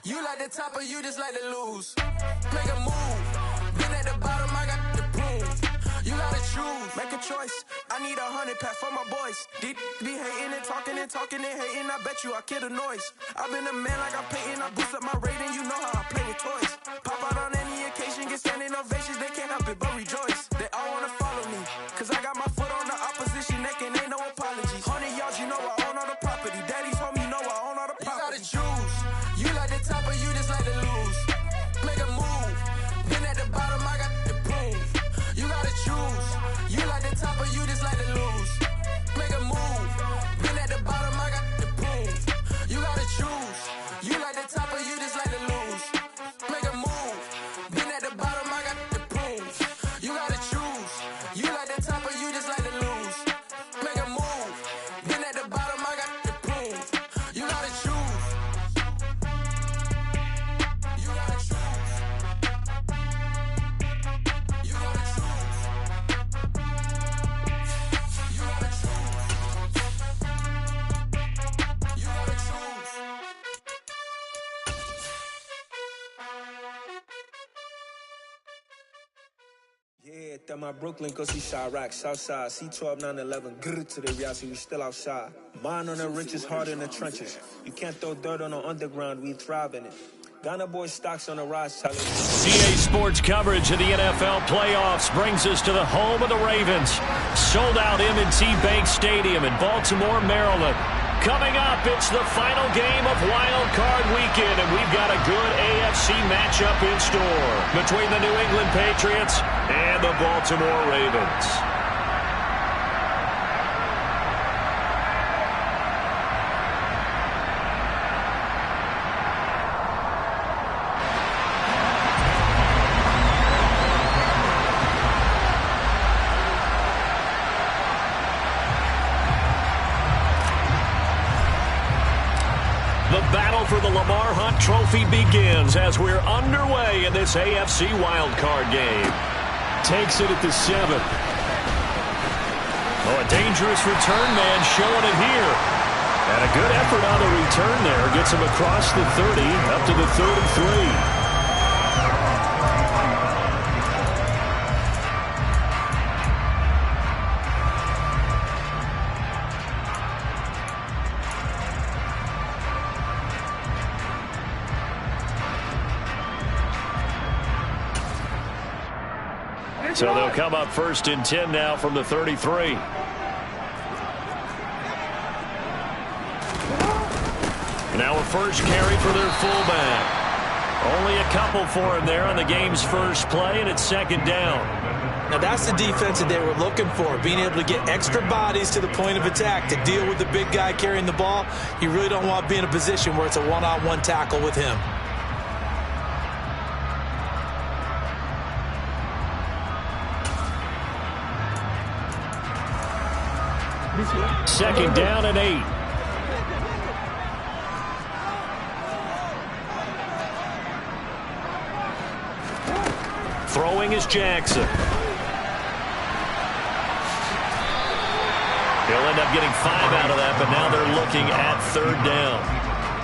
You like the top or you just like to lose? Make a move. Been at the bottom, I got the prove. You gotta choose. Make a choice. I need 100 pack for my boys. Be hating and talking and hating. I bet you I kill the noise. I've been a man like I'm Peyton. I boost up my rating. You know how I play with toys. Pop out on any occasion, get standing ovations. They can't help it but rejoice. They all wanna follow me. Cause I got my foot on the opposition neck and ain't no apologies. 100 yards, you know I own all the property. Daddy's home, you know I own all the property. You gotta choose. You like the top or you just like to lose? Make a move. Been at the bottom, I got the prove. You gotta choose. You like the top or you just like to lose? Make a move. Been at the bottom, I got the prove. You gotta choose. You like the top or you just like to lose? Make a move. Been at the bottom, I got the prove. You gotta choose. You like the top or you just like to lose? Make a move. Been at the bottom, I got the prove. You gotta choose. You gotta choose. You gotta choose. You gotta choose. You gotta choose. Yeah, that my Brooklyn, go see Chirac, Southside, C12, 911, grr to the reality, we still outside. Mine on the richest, heart in the trenches. You can't throw dirt on the underground, we thrive in it. Ghana boy stocks on the rise, challenge. CA Sports coverage of the NFL playoffs brings us to the home of the Ravens. Sold out M&T Bank Stadium in Baltimore, Maryland. Coming up, it's the final game of Wild Card Weekend, and we've got a good AFC matchup in store between the New England Patriots and the Baltimore Ravens. The battle for the Lamar Hunt Trophy begins as we're underway in this AFC wildcard game. Takes it at the 7. Oh, a dangerous return man showing it here. And a good effort on the return there. Gets him across the 30, up to the 33. So they'll come up 1st and 10 now from the 33. Now a first carry for their fullback. Only a couple for him there on the game's first play, and it's 2nd down. Now that's the defense that they were looking for, being able to get extra bodies to the point of attack to deal with the big guy carrying the ball. You really don't want to be in a position where it's a one-on-one tackle with him. Second down and 8. Throwing is Jackson. He'll end up getting 5 out of that, but now they're looking at 3rd down.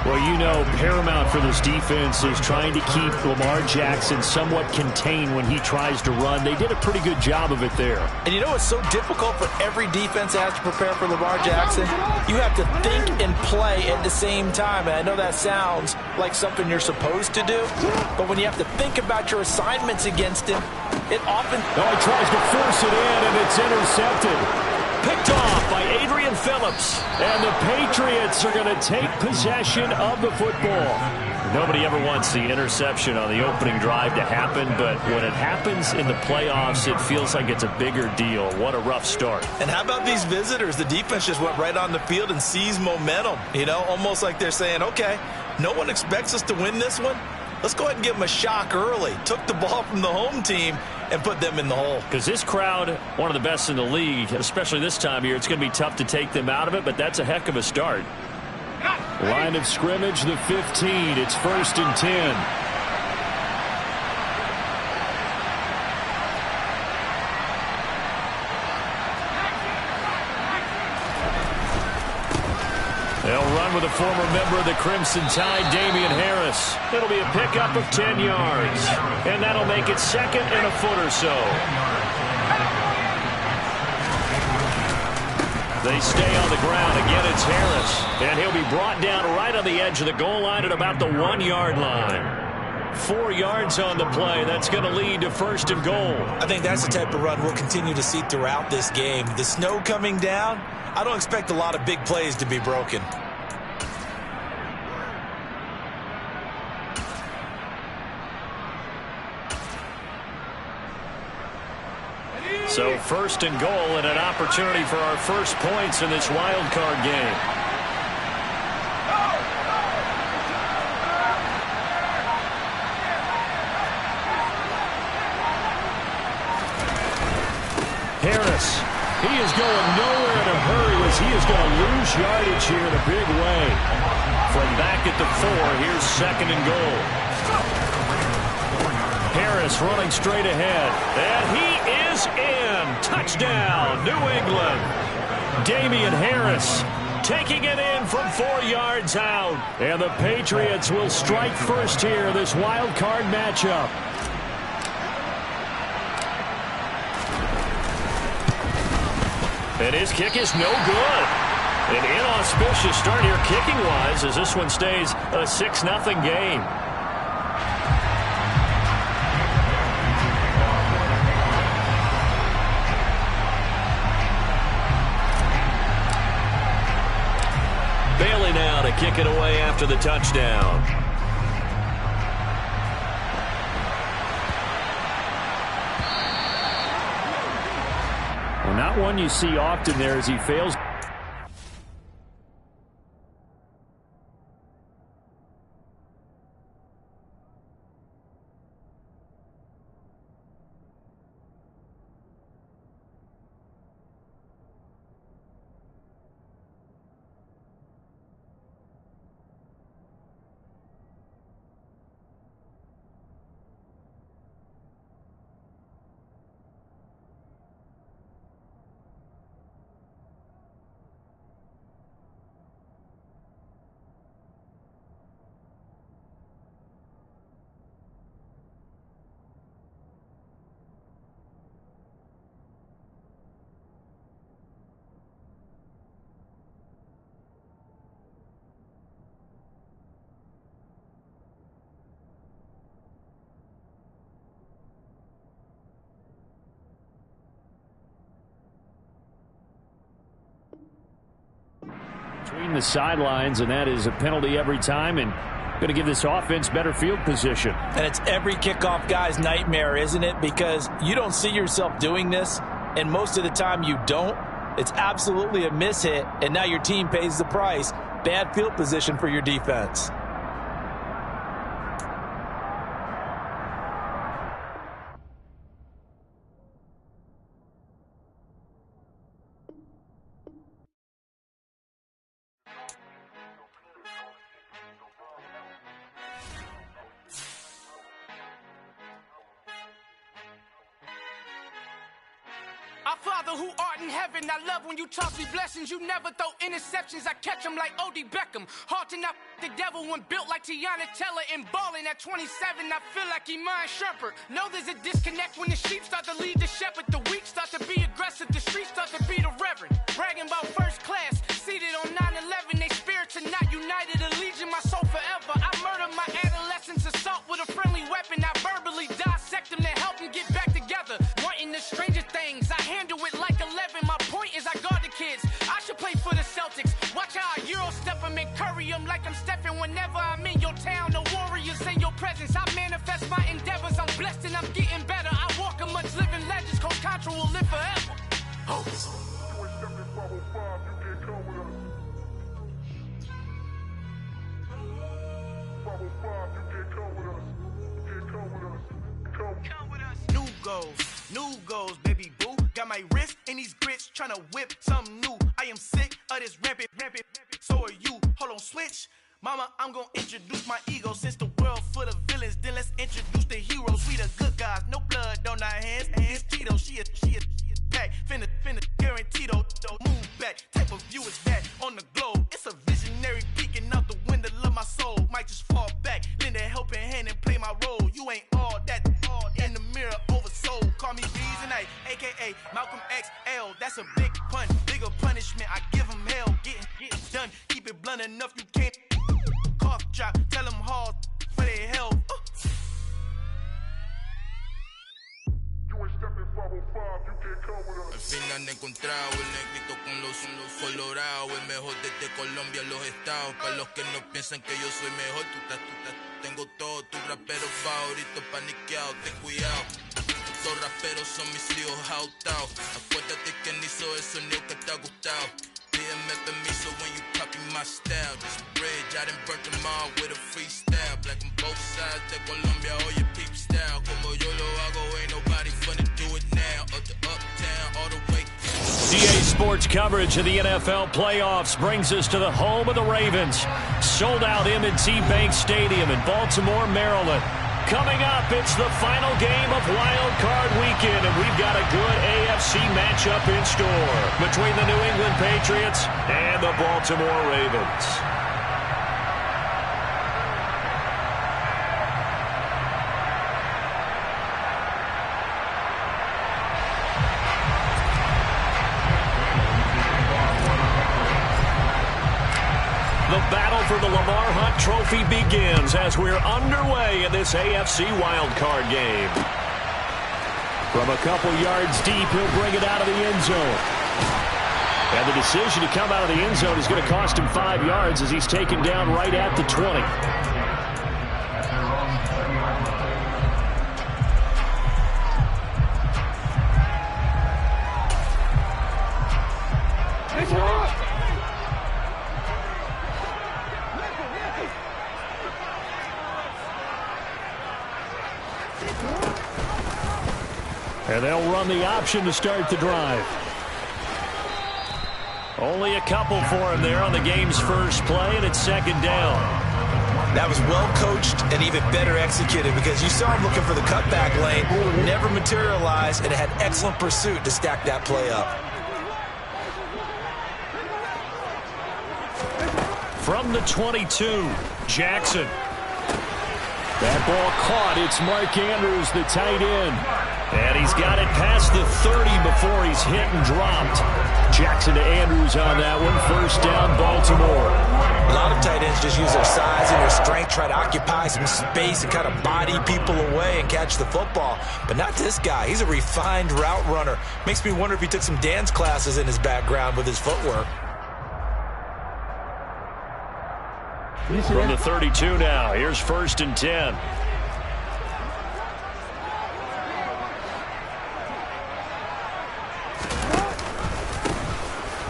Well, you know, paramount for this defense is trying to keep Lamar Jackson somewhat contained when he tries to run. They did a pretty good job of it there. And you know what's so difficult for every defense that has to prepare for Lamar Jackson? You have to think and play at the same time. And I know that sounds like something you're supposed to do, but when you have to think about your assignments against him, it often... Oh, he tries to force it in, and it's intercepted. Picked off by Adrian Phillips. And the Patriots are going to take possession of the football. Nobody ever wants the interception on the opening drive to happen, but when it happens in the playoffs, it feels like it's a bigger deal. What a rough start. And how about these visitors? The defense just went right on the field and seized momentum. You know, almost like they're saying, okay, no one expects us to win this one. Let's go ahead and give them a shock early. Took the ball from the home team and put them in the hole. Because this crowd, one of the best in the league, especially this time of year, it's going to be tough to take them out of it, but that's a heck of a start. Line of scrimmage, the 15. It's 1st and 10. They'll run with a former member of the Crimson Tide, Damian Harris. It'll be a pickup of 10 yards, and that'll make it second and a foot or so. They stay on the ground. Again, it's Harris, and he'll be brought down right on the edge of the goal line at about the 1-yard line. 4 yards on the play. That's going to lead to first and goal. I think that's the type of run we'll continue to see throughout this game. The snow coming down, I don't expect a lot of big plays to be broken. So first and goal and an opportunity for our first points in this wild card game. Harris, he is going nowhere in a hurry as he is going to lose yardage here in a big way. From back at the 4, here's second and goal. Harris running straight ahead, and he is in. Touchdown, New England. Damian Harris taking it in from 4 yards out. And the Patriots will strike first here, this wild card matchup. And his kick is no good. An inauspicious start here kicking-wise as this one stays a 6-0 game. Bailey now to kick it away after the touchdown. Not one you see often there as he fails. Between the sidelines, and that is a penalty every time, and going to give this offense better field position. And it's every kickoff guy's nightmare, isn't it? Because you don't see yourself doing this, and most of the time you don't. It's absolutely a mishit, and now your team pays the price. Bad field position for your defense. Our Father who art in heaven, I love when you toss me blessings. You never throw interceptions, I catch them like O.D. Beckham. Hard to knock the devil when built like Tiana Teller. And balling at 27, I feel like Iman Shumpert. Know there's a disconnect when the sheep start to lead the shepherd. The weak start to be aggressive, the streets start to be the reverend. Bragging about first class, seated on 9/11. They spirits are not united, a legion, my soul forever. I murder my adolescence, assault with a friendly weapon. I verbally dissect them to help them get back together. Wanting the stranger things, I handle it like 11. My point is I guard the kids. I should play for the Celtics. Watch how I Euro step them and curry them like I'm Stephen. Whenever I'm in your town, the Warriors in your presence. I manifest my endeavors. I'm blessed and I'm getting better. I walk amongst living legends. Coach Contra will live forever. New goals, baby boo. Got my wrist in these grits, tryna whip something new. I am sick of this rampant. So are you. Hold on, switch. Mama, I'm gonna introduce my ego. Since the world full of villains, then let's introduce the heroes. We the good guys, no blood on our hands. It's Tito, she is back. Finna, guaranteed, move back. Type of view is that on the globe. It's a visionary. done enough, you can't cough drop. Tell them hard for their health. Al fin han encontrado el negrito con los colorados, el mejor desde Colombia a los estados. Para los que no piensan que yo soy mejor, tengo todo, tu rapero favorito paniqueado, ten cuidado. Los raperos son mis hijos jautados. Acuérdate quién hizo el sonido que te ha gustado. Pídeme permiso when you copy my style. This bridge, I done burnt them all with a freestyle. Black on both sides de Colombia, oye peep style. Como yo lo hago, ain't nobody finna do it now. Up to uptown, all the way. EA Sports coverage of the NFL playoffs brings us to the home of the Ravens. Sold out M&T Bank Stadium in Baltimore, Maryland. Coming up, it's the final game of Wild Card Weekend, and we've got a good AFC matchup in store between the New England Patriots and the Baltimore Ravens. The battle for the Lamar Hunt Trophy begins as we're underway in this AFC wildcard game. From a couple yards deep, he'll bring it out of the end zone. And the decision to come out of the end zone is going to cost him 5 yards as he's taken down right at the 20. And they'll run the option to start the drive. Only a couple for him there on the game's first play, and it's second down. That was well coached and even better executed because you saw him looking for the cutback lane, never materialized, and had excellent pursuit to stack that play up. From the 22, Jackson. That ball caught. It's Mark Andrews, the tight end. And he's got it past the 30 before he's hit and dropped. Jackson to Andrews on that one. First down, Baltimore. A lot of tight ends just use their size and their strength, try to occupy some space and kind of body people away and catch the football. But not this guy. He's a refined route runner. Makes me wonder if he took some dance classes in his background with his footwork. From the 32 now, here's first and 10.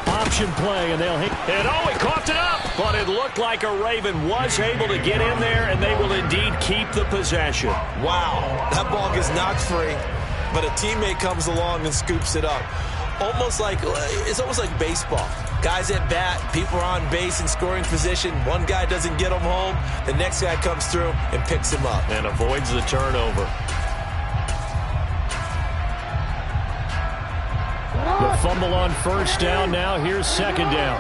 Option play, and they'll hit. And oh, he coughed it up! But it looked like a Raven was able to get in there, and they will indeed keep the possession. Wow, that ball gets knocked free, but a teammate comes along and scoops it up. It's almost like baseball. Guys at bat, people are on base in scoring position. One guy doesn't get him home. The next guy comes through and picks him up. And avoids the turnover. The fumble on first down now. Here's second down.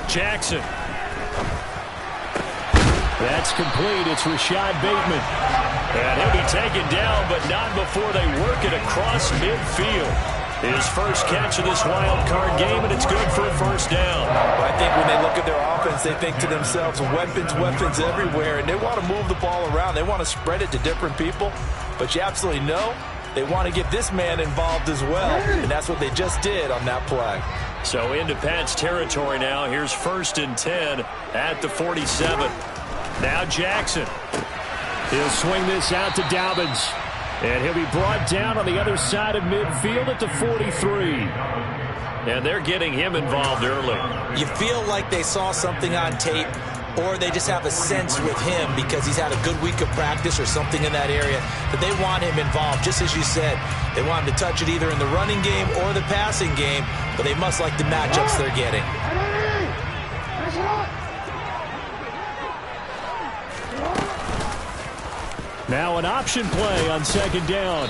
Jackson. That's complete. It's Rashad Bateman. And he'll be taken down, but not before they work it across midfield. His first catch of this wild card game, and it's good for a first down. I think when they look at their offense, they think to themselves, weapons everywhere, and they want to move the ball around. They want to spread it to different people, but you absolutely know they want to get this man involved as well, and that's what they just did on that play. So into Pat's territory now. Here's first and 10 at the 47. Now Jackson. He'll swing this out to Dobbins. And he'll be brought down on the other side of midfield at the 43. And they're getting him involved early. You feel like they saw something on tape, or they just have a sense with him because he's had a good week of practice or something in that area that they want him involved. Just as you said, they want him to touch it either in the running game or the passing game, but they must like the matchups they're getting. Now an option play on second down.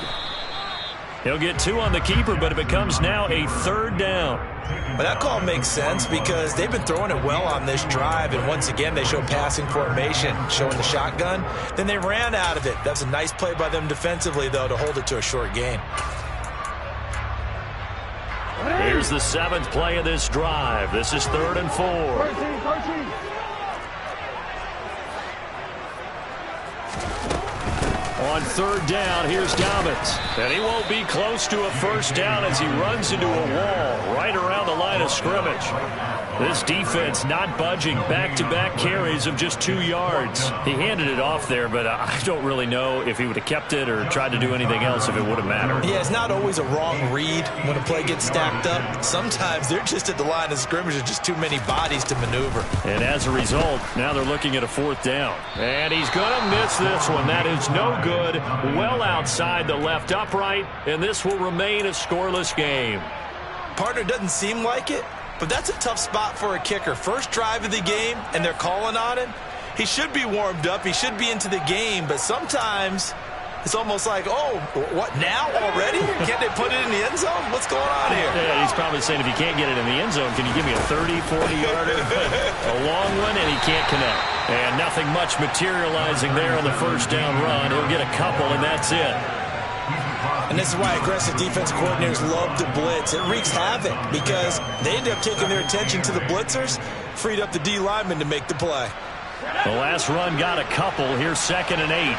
He'll get 2 on the keeper, but it becomes now a third down. Well, that call makes sense because they've been throwing it well on this drive, and once again they show passing formation, showing the shotgun. Then they ran out of it. That's a nice play by them defensively, though, to hold it to a short gain. Here's the 7th play of this drive. This is 3rd and 4. On 3rd down, here's Dobbins. And he won't be close to a first down as he runs into a wall right around the line of scrimmage. This defense not budging. Back-to-back carries of just 2 yards. He handed it off there, but I don't really know if he would have kept it or tried to do anything else if it would have mattered. Yeah, it's not always a wrong read when a play gets stacked up. Sometimes they're just at the line of scrimmage. There's just too many bodies to maneuver. And as a result, now they're looking at a 4th down. And he's going to miss this one. That is no good. Well outside the left upright, and this will remain a scoreless game. Partner, doesn't seem like it, but that's a tough spot for a kicker. First drive of the game, and they're calling on him. He should be warmed up. He should be into the game, but sometimes it's almost like, oh, what, now already? Can't they put it in the end zone? What's going on here? Yeah, he's probably saying, if you can't get it in the end zone, can you give me a 30, 40-yarder? A long one, and he can't connect. And nothing much materializing there on the first down run. He'll get a couple, and that's it. And this is why aggressive defensive coordinators love to blitz. It wreaks havoc because they end up taking their attention to the blitzers, freed up the D lineman to make the play. The last run got a couple. Here's 2nd and 8.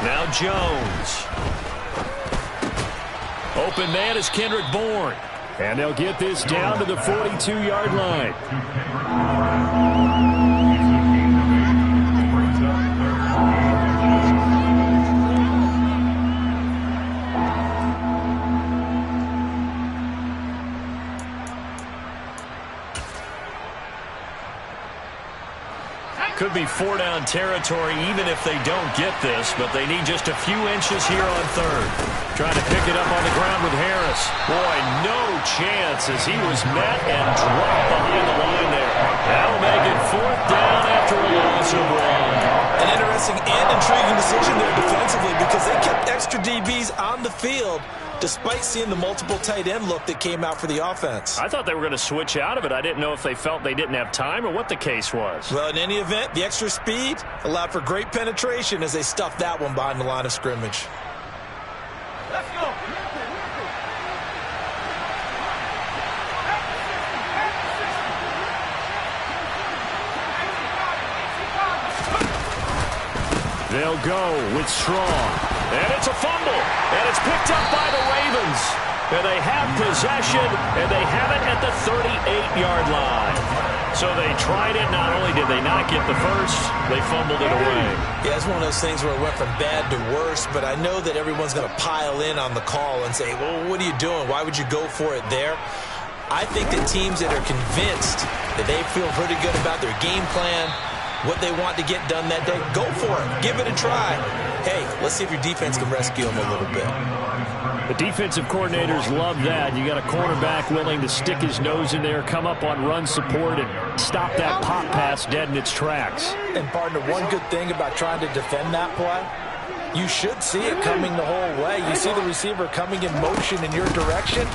Now Jones. Open man is Kendrick Bourne. And they'll get this down to the 42-yard line. Could be 4-down territory even if they don't get this, but they need just a few inches here on 3rd. Trying to pick it up on the ground with Harris. Boy, no chance as he was met and dropped behind the line there. That'll make it 4th down after a loss of 1. An interesting and intriguing decision there defensively because they kept extra DBs on the field despite seeing the multiple tight end look that came out for the offense. I thought they were going to switch out of it. I didn't know if they felt they didn't have time or what the case was. Well, in any event, the extra speed allowed for great penetration as they stuffed that one behind the line of scrimmage. Let's go. They'll go with Strong. And it's a fumble. And it's picked up by the Ravens. And they have possession, and they have it at the 38-yard line. So they tried it. Not only did they not get the first, they fumbled it away. Yeah, it's one of those things where it went from bad to worse, but I know that everyone's going to pile in on the call and say, well, what are you doing? Why would you go for it there? I think that teams that are convinced that they feel pretty good about their game plan, what they want to get done that day, go for it. Give it a try. Hey, let's see if your defense can rescue them a little bit. The defensive coordinators love that. You got a cornerback willing to stick his nose in there, come up on run support, and stop that pop pass dead in its tracks. And, partner, one good thing about trying to defend that play, you should see it coming the whole way. You see the receiver coming in motion in your direction.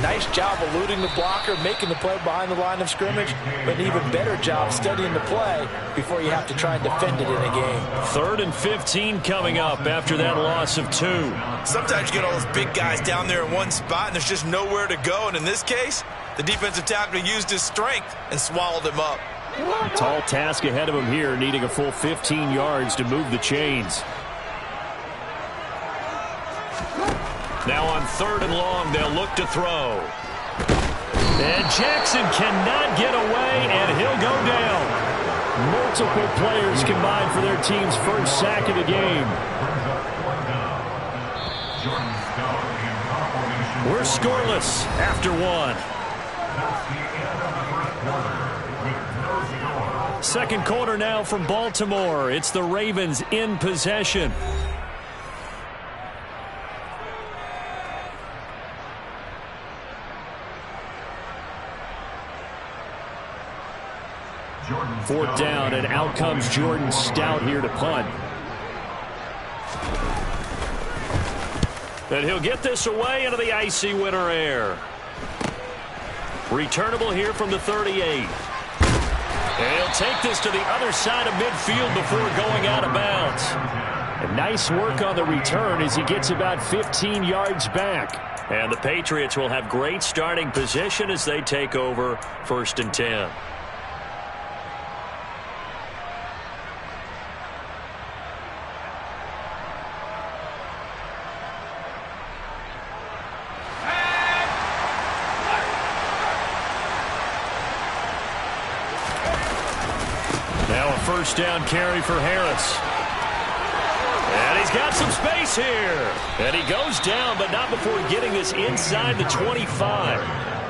Nice job eluding the blocker, making the play behind the line of scrimmage, but an even better job studying the play before you have to try and defend it in a game. 3rd and 15 coming up after that loss of 2. Sometimes you get all those big guys down there in one spot, and there's just nowhere to go. And in this case, the defensive tackle used his strength and swallowed him up. Tall task ahead of him here, needing a full 15 yards to move the chains. Now on 3rd and long, they'll look to throw. And Jackson cannot get away, and he'll go down. Multiple players combined for their team's first sack of the game. We're scoreless after 1. Second quarter now from Baltimore. It's the Ravens in possession. Fourth down, and out comes Jordan Stout here to punt. And he'll get this away into the icy winter air. Returnable here from the 38. And he'll take this to the other side of midfield before going out of bounds. And nice work on the return as he gets about 15 yards back. And the Patriots will have great starting position as they take over 1st and 10. Now a 1st down carry for Harris. And he's got some space here. And he goes down, but not before getting this inside the 25.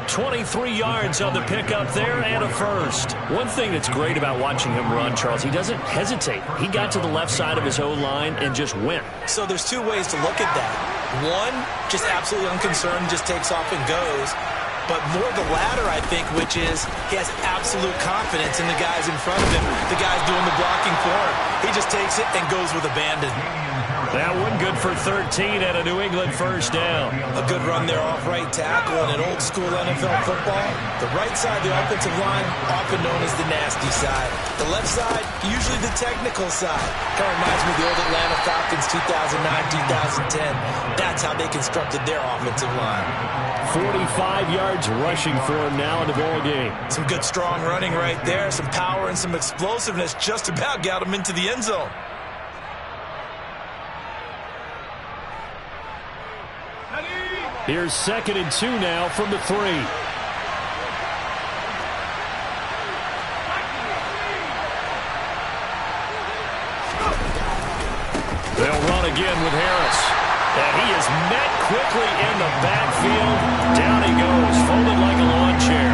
23 yards on the pickup there and a first. One thing that's great about watching him run, Charles, he doesn't hesitate. He got to the left side of his O-line and just went. So there's two ways to look at that. One, just absolutely unconcerned, just takes off and goes. But more the latter, I think, which is he has absolute confidence in the guys in front of him, the guys doing the blocking for him. He just takes it and goes with abandon. That one good for 13 at a New England 1st down. A good run there off right tackle in an old-school NFL football. The right side of the offensive line, often known as the nasty side. The left side, usually the technical side. Kind of reminds me of the old Atlanta Falcons 2009-2010. That's how they constructed their offensive line. 45 yards rushing for him now in the ball game. Some good strong running right there. Some power and some explosiveness just about got him into the end zone. Here's 2nd and 2 now from the 3. They'll run again with Harris. And he is met quickly in the backfield. Down he goes, folded like a lawn chair.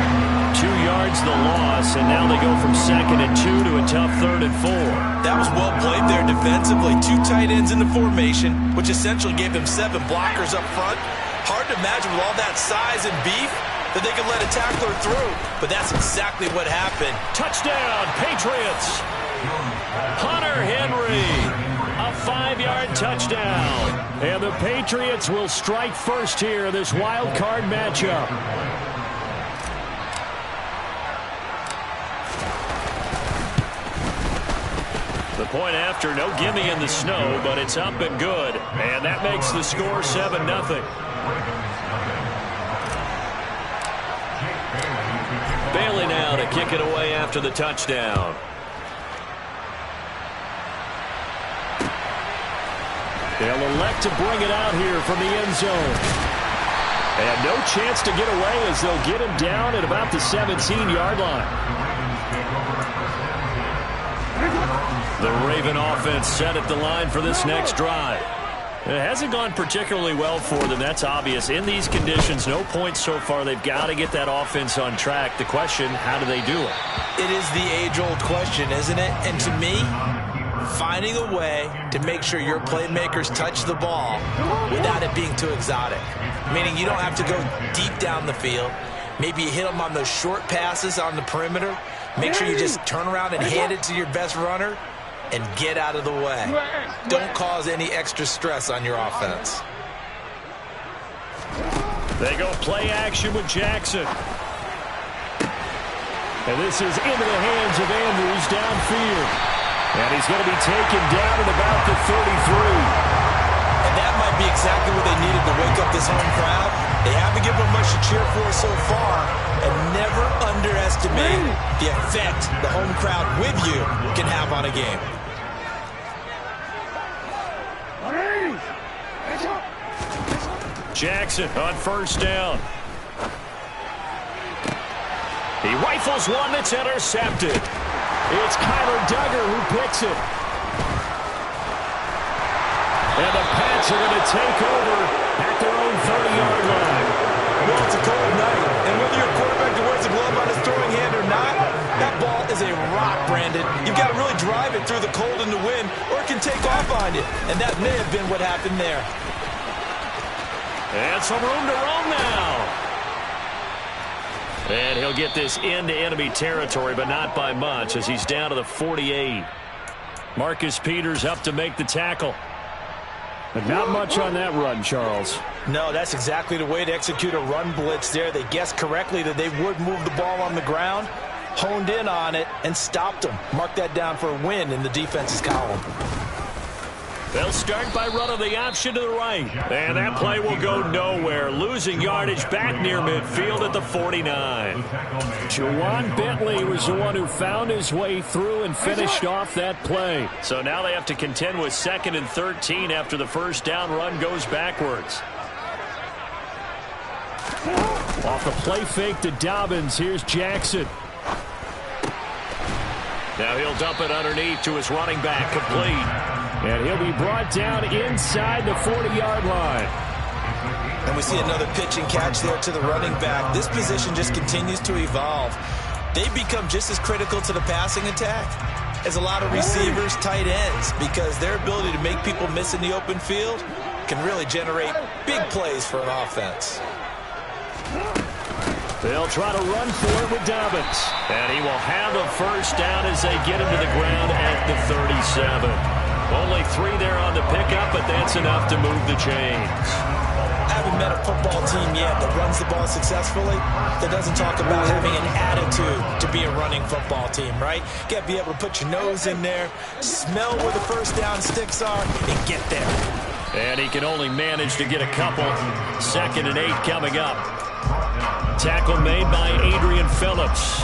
2 yards the loss, and now they go from 2nd and 2 to a tough 3rd and 4. That was well played there defensively. 2 tight ends in the formation, which essentially gave them 7 blockers up front. Hard to imagine with all that size and beef that they could let a tackler through, but that's exactly what happened. Touchdown, Patriots! Hunter Henry, a 5-yard touchdown. And the Patriots will strike first here in this wild card matchup. The point after, no gimme in the snow, but it's up and good. And that makes the score 7-0. Bailey now to kick it away after the touchdown. They'll elect to bring it out here from the end zone. And no chance to get away as they'll get him down at about the 17-yard line. The Raven offense set at the line for this next drive. It hasn't gone particularly well for them. That's obvious. In these conditions, no points so far. They've got to get that offense on track. The question, how do they do it? It is the age-old question, isn't it? And to me, finding a way to make sure your playmakers touch the ball without it being too exotic. Meaning you don't have to go deep down the field. Maybe you hit them on those short passes on the perimeter. Make sure you just turn around and hand it to your best runner and get out of the way. Don't cause any extra stress on your offense. They go play action with Jackson. And this is into the hands of Andrews downfield. And he's going to be taken down at about the 33. And that might be exactly what they needed to wake up this home crowd. They haven't given them much to cheer for so far. And never underestimate the effect the home crowd with you can have on a game. Jackson on 1st down. He rifles one that's intercepted. It's Kyler Duggar who picks it. And the Pats are going to take over at their own 30-yard line. Well, it's a cold night, and whether you're a quarterback that wears a glove on his throwing hand or not, that ball is a rock, Brandon. You've got to really drive it through the cold and the wind, or it can take off on you. And that may have been what happened there. And some room to roam now. And he'll get this into enemy territory, but not by much, as he's down to the 48. Marcus Peters up to make the tackle. But not much on that run, Charles. No, that's exactly the way to execute a run blitz there. They guessed correctly that they would move the ball on the ground. honed in on it and stopped them. Mark that down for a win in the defense's column. They'll start by running the option to the right. And that play will go nowhere. Losing yardage back near midfield at the 49. Juwan Bentley was the one who found his way through and finished off that play. So now they have to contend with 2nd and 13 after the first down run goes backwards. Off the play fake to Dobbins. Here's Jackson. Now he'll dump it underneath to his running back, complete. And he'll be brought down inside the 40-yard line. And we see another pitch and catch there to the running back. This position just continues to evolve. They become just as critical to the passing attack as a lot of receivers, tight ends, because their ability to make people miss in the open field can really generate big plays for an offense. They'll try to run for it with Dobbins. And he will have the first down as they get him to the ground at the 37. Only 3 there on the pickup, but that's enough to move the chains. I haven't met a football team yet that runs the ball successfully that doesn't talk about having an attitude to be a running football team, right? You got to be able to put your nose in there, smell where the first down sticks are, and get there. And he can only manage to get a couple. 2nd and 8 coming up. Tackle made by Adrian Phillips.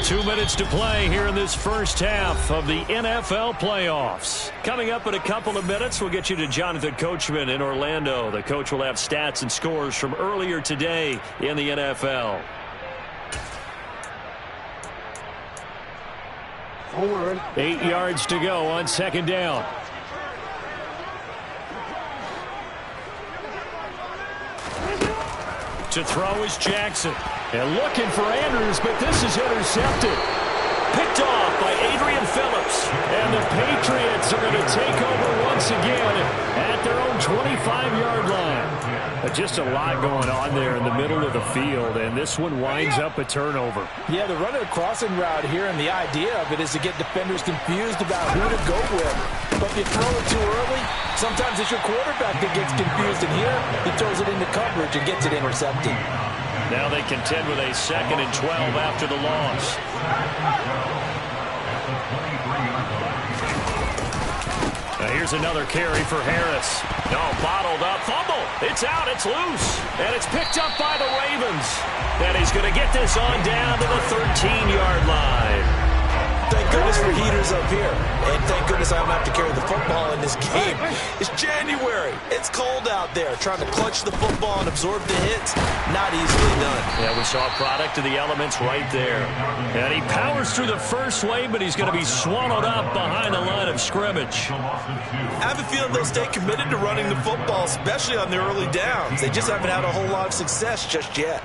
2 minutes to play here in this first half of the NFL playoffs. Coming up in a couple of minutes, we'll get you to Jonathan Coachman in Orlando. The coach will have stats and scores from earlier today in the NFL. Forward. 8 yards to go on 2nd down. To throw is Jackson. And looking for Andrews, but this is intercepted. Picked off by Adrian Phillips. And the Patriots are going to take over once again at their own 25-yard line. Just a lot going on there in the middle of the field, and this one winds up a turnover. Yeah, the running crossing route here, and the idea of it is to get defenders confused about who to go with. But if you throw it too early, sometimes it's your quarterback that gets confused, and here he throws it into coverage and gets it intercepted. Now they contend with a 2nd and 12 after the loss. Now here's another carry for Harris. No, bottled up, fumble. It's out, it's loose. And it's picked up by the Ravens. And he's going to get this on down to the 13-yard line. Thank goodness for heaters up here. And thank goodness I don't have to carry the football in this game. It's January. It's cold out there. Trying to clutch the football and absorb the hits, not easily done. Yeah, we saw a product of the elements right there. And he powers through the first wave, but he's going to be swallowed up behind the line of scrimmage. I have a feeling they'll stay committed to running the football, especially on their early downs. They just haven't had a whole lot of success just yet.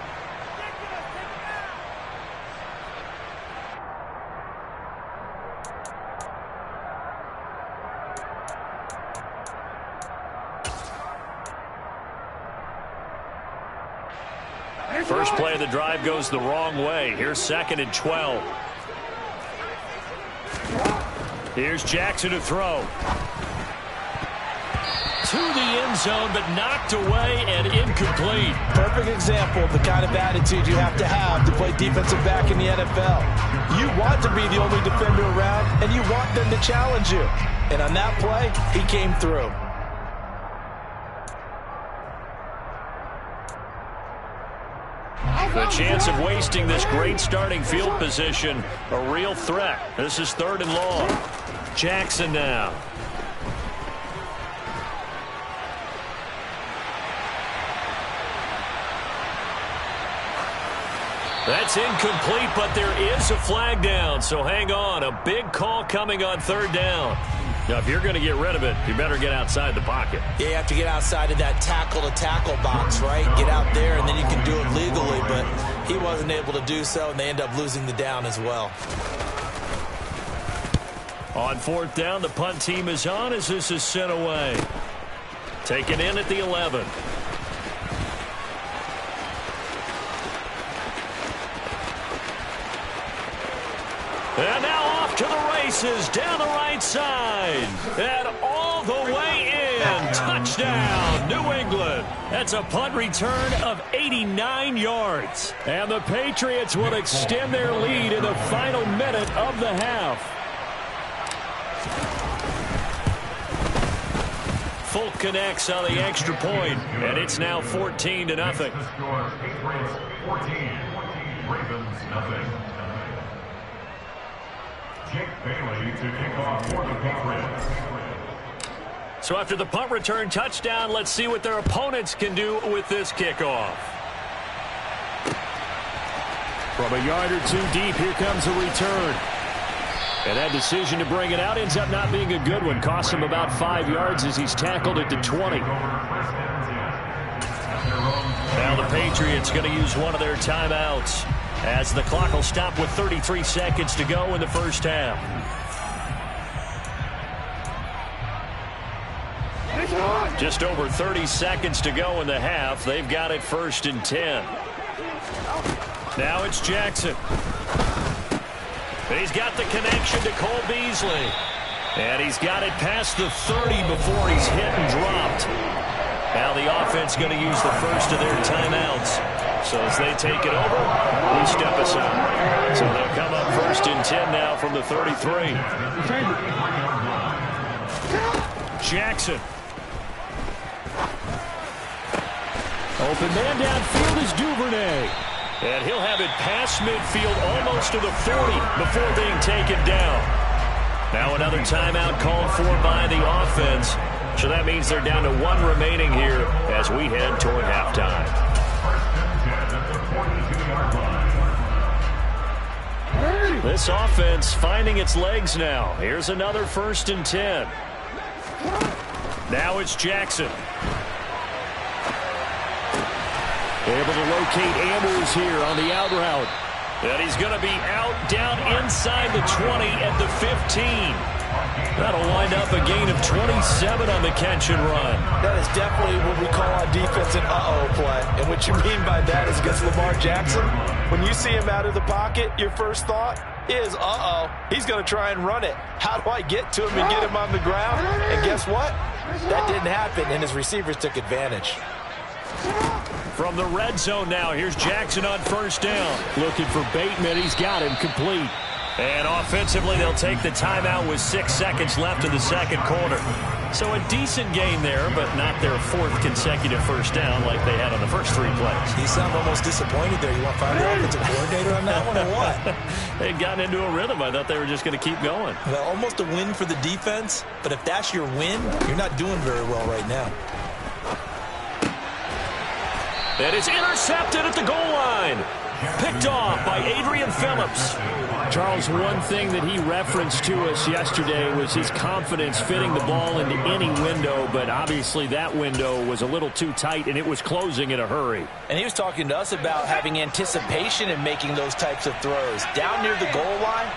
First play of the drive goes the wrong way. Here's 2nd and 12. Here's Jackson to throw. To the end zone, but knocked away and incomplete. Perfect example of the kind of attitude you have to play defensive back in the NFL. You want to be the only defender around, and you want them to challenge you. And on that play, he came through. The chance of wasting this great starting field position, a real threat. This is 3rd and long. Jackson now. That's incomplete, but there is a flag down, so hang on. A big call coming on 3rd down. Now, if you're going to get rid of it, you better get outside the pocket. Yeah, you have to get outside of that tackle-to-tackle box, right? Get out there, and then you can do it legally, but he wasn't able to do so, and they end up losing the down as well. On 4th down, the punt team is on as this is sent away. Taken in at the 11. And now off to the races down the right side. And all the way in. Touchdown, New England. That's a punt return of 89 yards. And the Patriots will extend their lead in the final minute of the half. Folk connects on the extra point, and it's now 14-0. Ravens nothing. Jake Bailey to kick off for the Patriots. So after the punt return touchdown, let's see what their opponents can do with this kickoff. From a yard or two deep, here comes a return. And that decision to bring it out ends up not being a good one. Costs him about 5 yards as he's tackled at the 20. Now the Patriots going to use one of their timeouts as the clock will stop with 33 seconds to go in the first half. Just over 30 seconds to go in the half. They've got it 1st and 10. Now it's Jackson. He's got the connection to Cole Beasley. And he's got it past the 30 before he's hit and dropped. Now the offense going to use the first of their timeouts. So as they take it over, we step aside. So they'll come up 1st and 10 now from the 33. Jackson. Open man downfield is Duvernay. And he'll have it past midfield almost to the 40 before being taken down. Now another timeout called for by the offense. So that means they're down to 1 remaining here as we head toward halftime. This offense finding its legs now. Here's another 1st and 10. Now it's Jackson. Able to locate Andrews here on the out route. And he's going to be out down inside the 20 at the 15. That'll wind up a gain of 27 on the catch and run. That is definitely what we call on defense an uh-oh play. And what you mean by that is against Lamar Jackson, when you see him out of the pocket, your first thought is, uh-oh, he's going to try and run it. How do I get to him and get him on the ground? And guess what? That didn't happen, and his receivers took advantage. From the red zone now, here's Jackson on 1st down. Looking for Bateman. He's got him complete. And offensively, they'll take the timeout with 6 seconds left in the second quarter. So a decent gain there, but not their 4th consecutive 1st down like they had on the first 3 plays. You sound almost disappointed there. You want to find the offensive coordinator on that one or what? They'd gotten into a rhythm. I thought they were just going to keep going. Well, almost a win for the defense, but if that's your win, you're not doing very well right now. And it's intercepted at the goal line. Picked off by Adrian Phillips. Charles, one thing that he referenced to us yesterday was his confidence fitting the ball into any window, but obviously that window was a little too tight, and it was closing in a hurry. And he was talking to us about having anticipation in making those types of throws. Down near the goal line,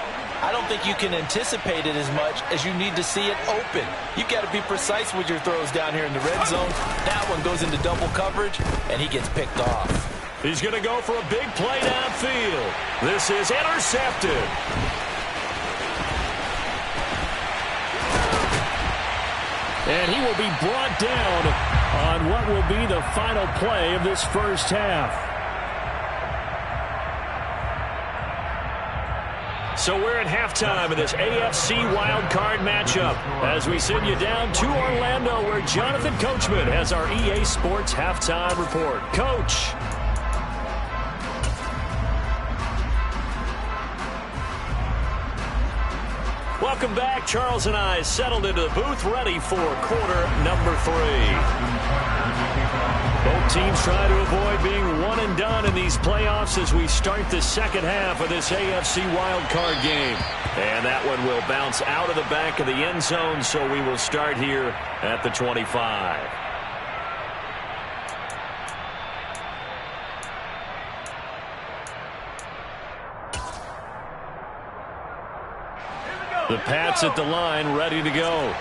I don't think you can anticipate it as much as you need to see it open. You've got to be precise with your throws down here in the red zone. That one goes into double coverage, and he gets picked off. He's going to go for a big play downfield. This is intercepted. And he will be brought down on what will be the final play of this first half. So we're at halftime of this AFC wildcard matchup as we send you down to Orlando where Jonathan Coachman has our EA Sports halftime report. Coach. Welcome back. Charles and I settled into the booth ready for quarter number 3. Both teams try to avoid being one and done in these playoffs as we start the second half of this AFC wildcard game. And that one will bounce out of the back of the end zone, so we will start here at the 25. The Pats at the line ready to go.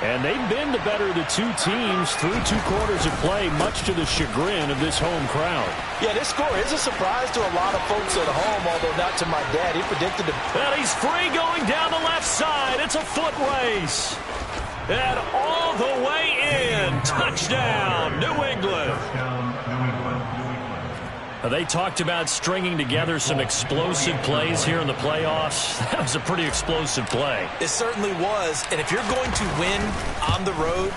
And they've been the better of the 2 teams through 2 quarters of play, much to the chagrin of this home crowd. Yeah, this score is a surprise to a lot of folks at home, although not to my dad. He predicted it. And he's free going down the left side. It's a foot race. And all the way in. and touchdown, New England. They talked about stringing together some explosive plays here in the playoffs. That was a pretty explosive play. It certainly was, and if you're going to win on the road,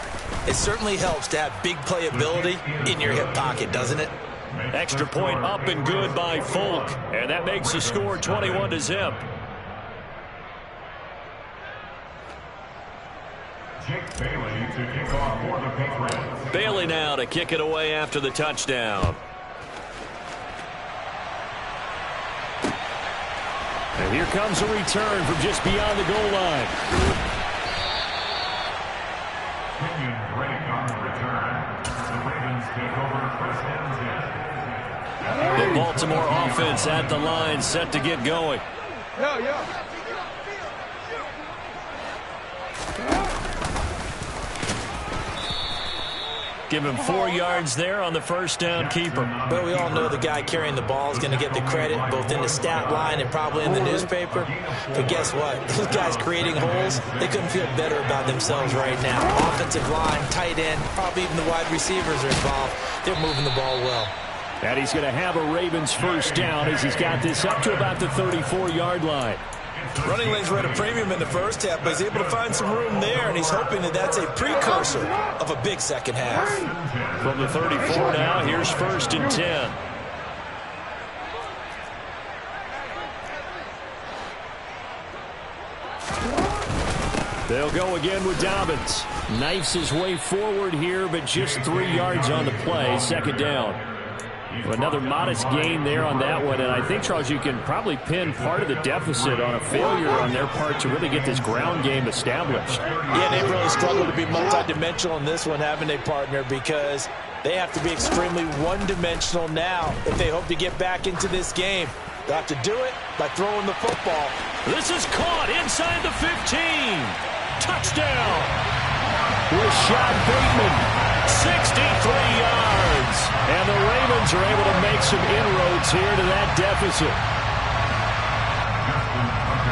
it certainly helps to have big playability in your hip pocket, doesn't it? Extra point up and good by Folk, and that makes the score 21-0. Jake Bailey to kick off for the Patriots. Bailey now to kick it away after the touchdown. And here comes a return from just beyond the goal line. Kenyon Drake on the return. The Ravens take over first and 10. The Baltimore offense at the line, set to get going. Give him 4 yards there on the first down keeper. But we all know the guy carrying the ball is going to get the credit both in the stat line and probably in the newspaper. But guess what? Those guys creating holes, they couldn't feel better about themselves right now. Offensive line, tight end, probably even the wide receivers are involved. They're moving the ball well. And he's going to have a Ravens first down as he's got this up to about the 34-yard line. Running lanes were at a premium in the first half, but he's able to find some room there, and he's hoping that that's a precursor of a big second half. From the 34 now, here's first and 10. They'll go again with Dobbins. Knifes his way forward here, but just 3 yards on the play. Second down. Another modest gain there on that one, and I think, Charles, you can probably pin part of the deficit on a failure on their part to really get this ground game established. Yeah, they've really struggled to be multidimensional in this one, haven't they, partner, because they have to be extremely one-dimensional now if they hope to get back into this game. They'll have to do it by throwing the football. This is caught inside the 15. Touchdown. Rashad Bateman. 63 yards, and the Ravens are able to make some inroads here to that deficit.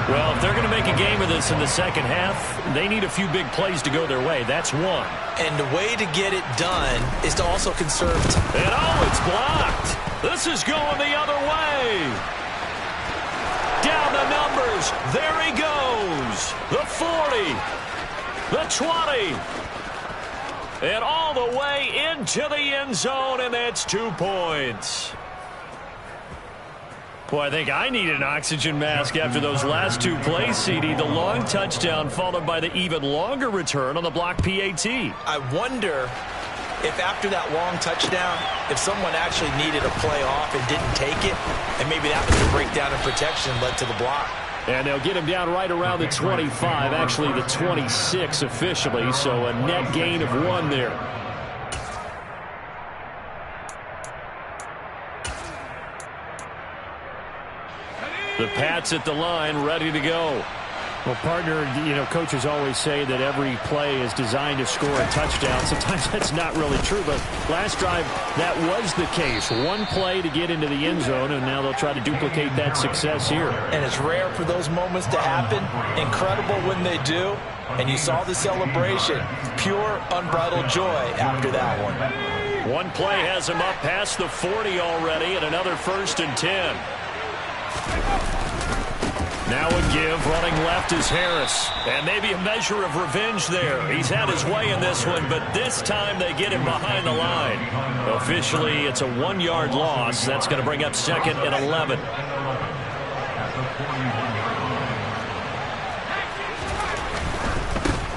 Well, if they're going to make a game of this in the second half, they need a few big plays to go their way. That's one. And the way to get it done is to also conserve time. And it's blocked. This is going the other way. Down the numbers. There he goes. The 40. The 20. And all the way into the end zone, and that's 2 points. Boy, I think I need an oxygen mask after those last 2 plays, CD. The long touchdown followed by the even longer return on the block PAT. I wonder if after that long touchdown, if someone actually needed a play off and didn't take it, and maybe that was the breakdown in protection led to the block. And they'll get him down right around the 25, actually the 26 officially, so a net gain of 1 there. The Pats at the line, ready to go. Well, partner, you know, coaches always say that every play is designed to score a touchdown. Sometimes that's not really true, but last drive, that was the case. 1 play to get into the end zone, and now they'll try to duplicate that success here. And it's rare for those moments to happen. Incredible when they do. And you saw the celebration. Pure, unbridled joy after that one. 1 play has him up past the 40 already, and another first and 10. Now a give, running left is Harris. And maybe a measure of revenge there. He's had his way in this one, but this time they get him behind the line. Officially, it's a 1-yard loss. That's going to bring up second and 11.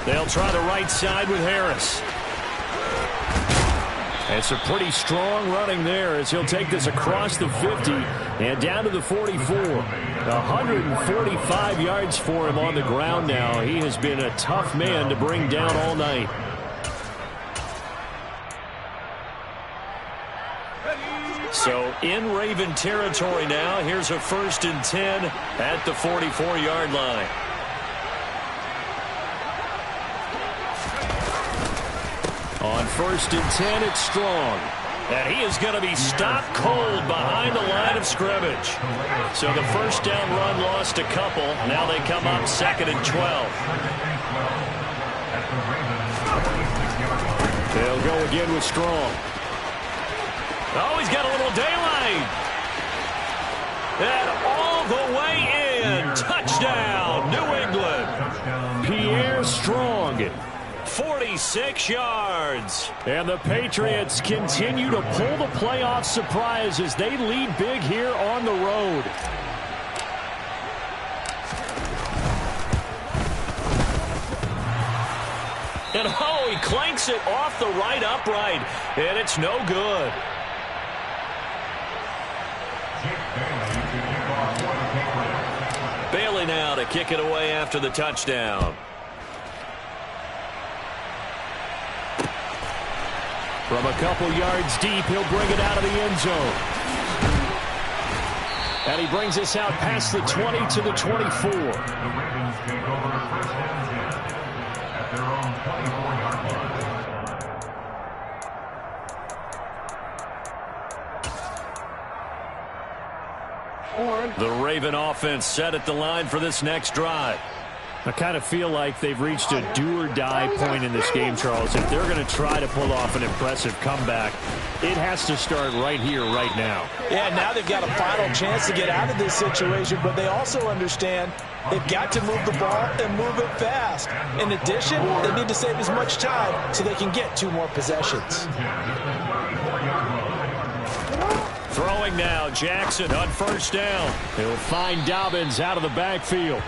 They'll try the right side with Harris. It's a pretty strong running there as he'll take this across the 50 and down to the 44. 145 yards for him on the ground now. He has been a tough man to bring down all night. So in Raven territory now. Here's a first and 10 at the 44-yard line. On first and 10, it's Strong. And he is going to be stopped cold behind the line of scrimmage. So the first down run lost a couple. Now they come up second and 12. They'll go again with Strong. Oh, he's got a little daylight. And all the way in. Touchdown, New England. Pierre Strong. 46 yards. And the Patriots continue to pull the playoff surprise as they lead big here on the road. And oh, he clanks it off the right upright. And it's no good. Bailey now to kick it away after the touchdown. From a couple yards deep, he'll bring it out of the end zone. And he brings us out past the 20 to the 24. The Ravens take over first and 10 at their own 24-yard line. The Raven offense set at the line for this next drive. I kind of feel like they've reached a do-or-die point in this game, Charles. If they're going to try to pull off an impressive comeback, it has to start right here, right now. Yeah, now they've got a final chance to get out of this situation, but they also understand they've got to move the ball and move it fast. In addition, they need to save as much time so they can get 2 more possessions. Throwing now, Jackson on first down. He'll find Dobbins out of the backfield.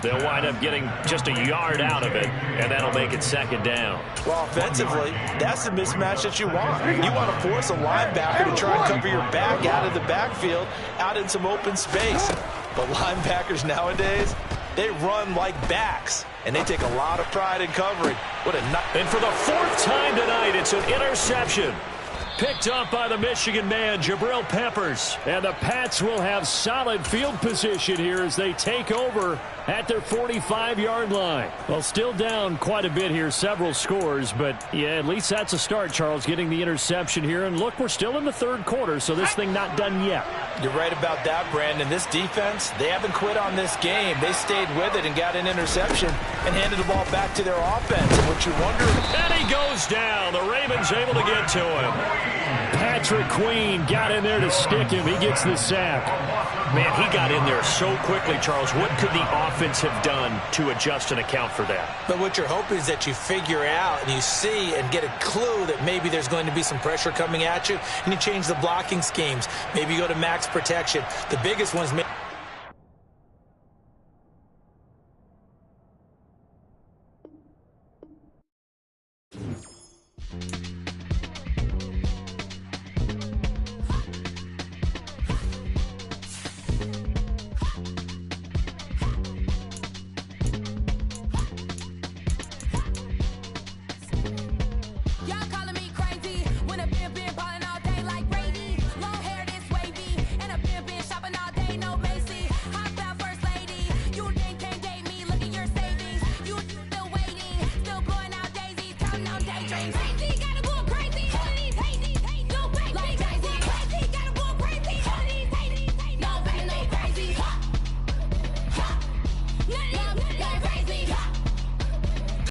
They'll wind up getting just a yard out of it, and that'll make it second down. Well, offensively, that's the mismatch that you want. You want to force a linebacker to try and cover your back out of the backfield, out in some open space. But linebackers nowadays, they run like backs, and they take a lot of pride in covering. And for the 4th time tonight, it's an interception. Picked up by the Michigan man, Jabril Peppers. And the Pats will have solid field position here as they take over at their 45-yard line. Well, still down quite a bit here, several scores, but yeah, at least that's a start, Charles, getting the interception here. And look, we're still in the 3rd quarter, so this thing not done yet. You're right about that, Brandon. This defense, they haven't quit on this game. They stayed with it and got an interception and handed the ball back to their offense. And what you wonder... And he goes down. The Ravens able to get to him. Patrick Queen got in there to stick him. He gets the sack. Man, he got in there so quickly, Charles. What could the offense have done to adjust and account for that? But what you're hoping is that you figure out and you see and get a clue that maybe there's going to be some pressure coming at you, and you change the blocking schemes. Maybe you go to max protection. The biggest one's... Yeah.